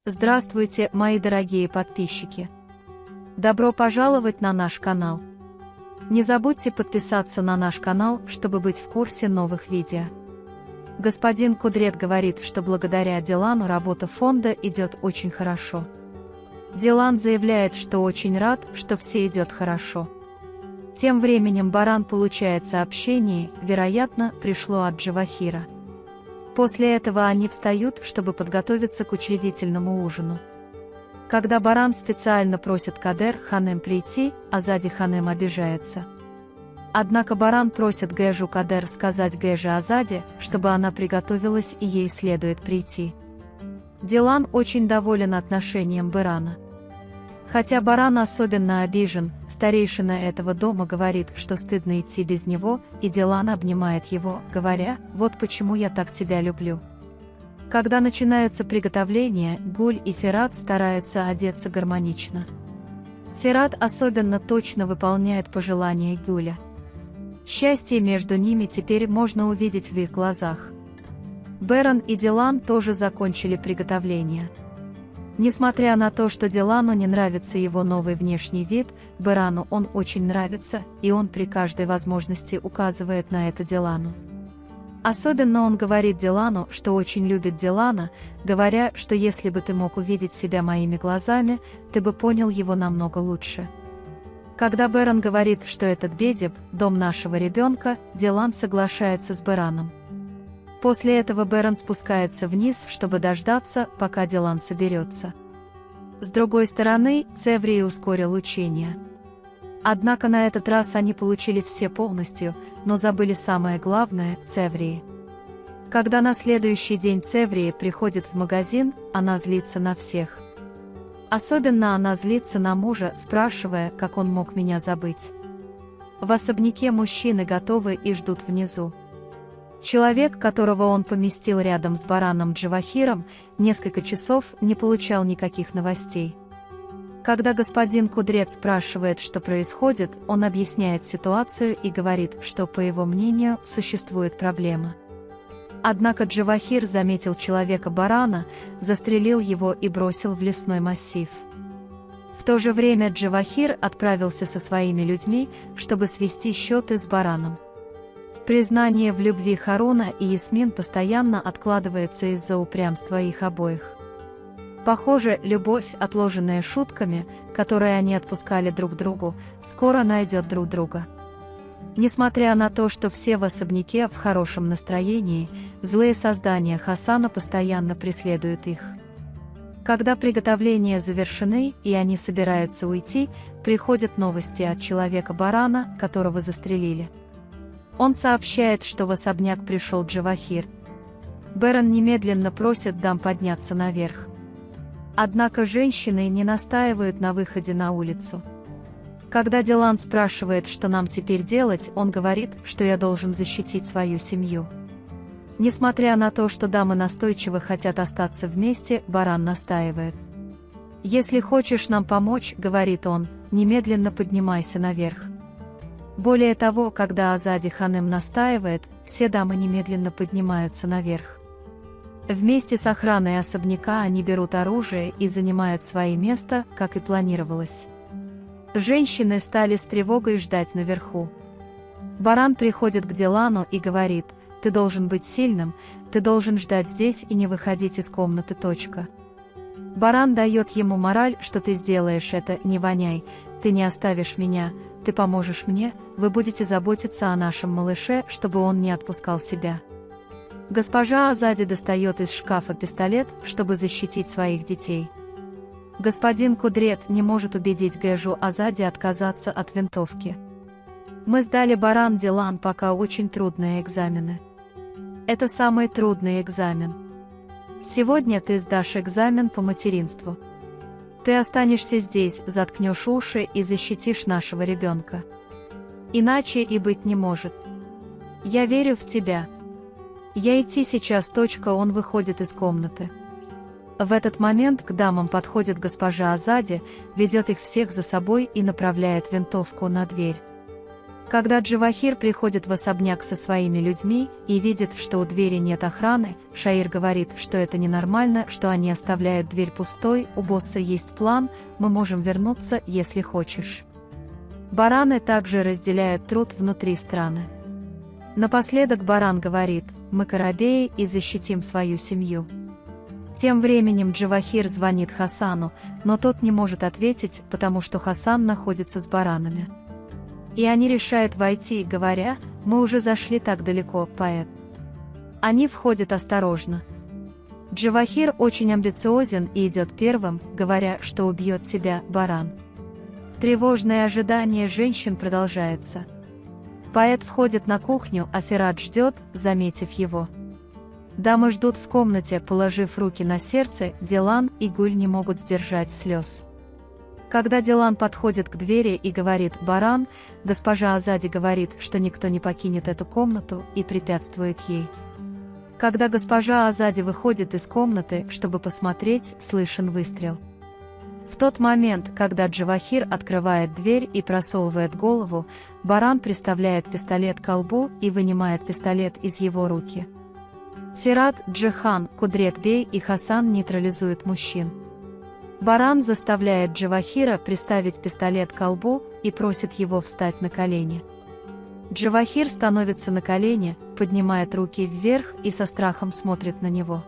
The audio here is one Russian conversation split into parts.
Здравствуйте, мои дорогие подписчики! Добро пожаловать на наш канал! Не забудьте подписаться на наш канал, чтобы быть в курсе новых видео. Господин Кудрет говорит, что благодаря Дилану работа фонда идет очень хорошо. Дилан заявляет, что очень рад, что все идет хорошо. Тем временем Баран получает сообщение, вероятно, пришло от Джавахира. После этого они встают, чтобы подготовиться к учредительному ужину. Когда Баран специально просит Кадер Ханем прийти, Азади Ханем обижается. Однако Баран просит Гэжу Кадер сказать Гэже Азади, чтобы она приготовилась и ей следует прийти. Дилан очень доволен отношением Барана. Хотя Баран особенно обижен, старейшина этого дома говорит, что стыдно идти без него, и Дилан обнимает его, говоря: «Вот почему я так тебя люблю». Когда начинаются приготовления, Гуль и Ферат стараются одеться гармонично. Ферат особенно точно выполняет пожелания Гуля. Счастье между ними теперь можно увидеть в их глазах. Беран и Дилан тоже закончили приготовление. Несмотря на то, что Дилану не нравится его новый внешний вид, Берану он очень нравится, и он при каждой возможности указывает на это Дилану. Особенно он говорит Дилану, что очень любит Дилана, говоря, что если бы ты мог увидеть себя моими глазами, ты бы понял его намного лучше. Когда Беран говорит, что этот Бедеб – дом нашего ребенка, Дилан соглашается с Бераном. После этого Беран спускается вниз, чтобы дождаться, пока Дилан соберется. С другой стороны, Цеврий ускорил учение. Однако на этот раз они получили все полностью, но забыли самое главное – Цеврии. Когда на следующий день Цеврии приходит в магазин, она злится на всех. Особенно она злится на мужа, спрашивая, как он мог меня забыть. В особняке мужчины готовы и ждут внизу. Человек, которого он поместил рядом с Бараном Джавахиром, несколько часов не получал никаких новостей. Когда господин Кудрет спрашивает, что происходит, он объясняет ситуацию и говорит, что, по его мнению, существует проблема. Однако Джавахир заметил человека Барана, застрелил его и бросил в лесной массив. В то же время Джавахир отправился со своими людьми, чтобы свести счеты с Бараном. Признание в любви Харуна и Ясмин постоянно откладывается из-за упрямства их обоих. Похоже, любовь, отложенная шутками, которые они отпускали друг другу, скоро найдет друг друга. Несмотря на то, что все в особняке в хорошем настроении, злые создания Хасана постоянно преследуют их. Когда приготовления завершены и они собираются уйти, приходят новости от человека Барана, которого застрелили. Он сообщает, что в особняк пришел Джавахир. Беран немедленно просит дам подняться наверх. Однако женщины не настаивают на выходе на улицу. Когда Дилан спрашивает, что нам теперь делать, он говорит, что я должен защитить свою семью. Несмотря на то, что дамы настойчиво хотят остаться вместе, Баран настаивает. «Если хочешь нам помочь, — говорит он, — немедленно поднимайся наверх». Более того, когда Азади Ханем настаивает, все дамы немедленно поднимаются наверх. Вместе с охраной особняка они берут оружие и занимают свои места, как и планировалось. Женщины стали с тревогой ждать наверху. Баран приходит к Дилану и говорит: «Ты должен быть сильным, ты должен ждать здесь и не выходить из комнаты. Баран дает ему мораль, что ты сделаешь это, не воняй, ты не оставишь меня, ты поможешь мне, вы будете заботиться о нашем малыше, чтобы он не отпускал себя». Госпожа Азади достает из шкафа пистолет, чтобы защитить своих детей. Господин Кудрет не может убедить Гэжу Азади отказаться от винтовки. «Мы сдали Баран Дилан пока очень трудные экзамены. Это самый трудный экзамен. Сегодня ты сдашь экзамен по материнству. Ты останешься здесь, заткнешь уши и защитишь нашего ребенка. Иначе и быть не может. Я верю в тебя. Я идти сейчас. Он выходит из комнаты. В этот момент к дамам подходит госпожа Азади, ведет их всех за собой и направляет винтовку на дверь. Когда Джавахир приходит в особняк со своими людьми и видит, что у двери нет охраны, Шаир говорит, что это ненормально, что они оставляют дверь пустой, у босса есть план, мы можем вернуться, если хочешь. Бараны также разделяют труд внутри страны. Напоследок Баран говорит, мы корабеи и защитим свою семью. Тем временем Джавахир звонит Хасану, но тот не может ответить, потому что Хасан находится с баранами. И они решают войти, говоря, мы уже зашли так далеко, поэт. Они входят осторожно. Джавахир очень амбициозен и идет первым, говоря, что убьет тебя, баран. Тревожное ожидание женщин продолжается. Поэт входит на кухню, а Ферат ждет, заметив его. Дамы ждут в комнате, положив руки на сердце, Дилан и Гуль не могут сдержать слез. Когда Дилан подходит к двери и говорит «баран», госпожа Азади говорит, что никто не покинет эту комнату и препятствует ей. Когда госпожа Азади выходит из комнаты, чтобы посмотреть, слышен выстрел. В тот момент, когда Джавахир открывает дверь и просовывает голову, баран приставляет пистолет к колбу и вынимает пистолет из его руки. Ферат, Джихан, Кудрет-бей и Хасан нейтрализуют мужчин. Баран заставляет Джавахира приставить пистолет к колбу и просит его встать на колени. Джавахир становится на колени, поднимает руки вверх и со страхом смотрит на него.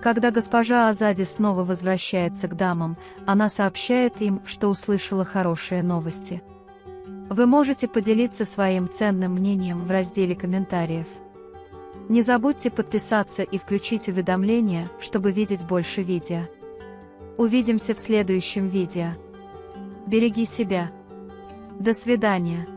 Когда госпожа Азади снова возвращается к дамам, она сообщает им, что услышала хорошие новости. Вы можете поделиться своим ценным мнением в разделе комментариев. Не забудьте подписаться и включить уведомления, чтобы видеть больше видео. Увидимся в следующем видео. Береги себя. До свидания.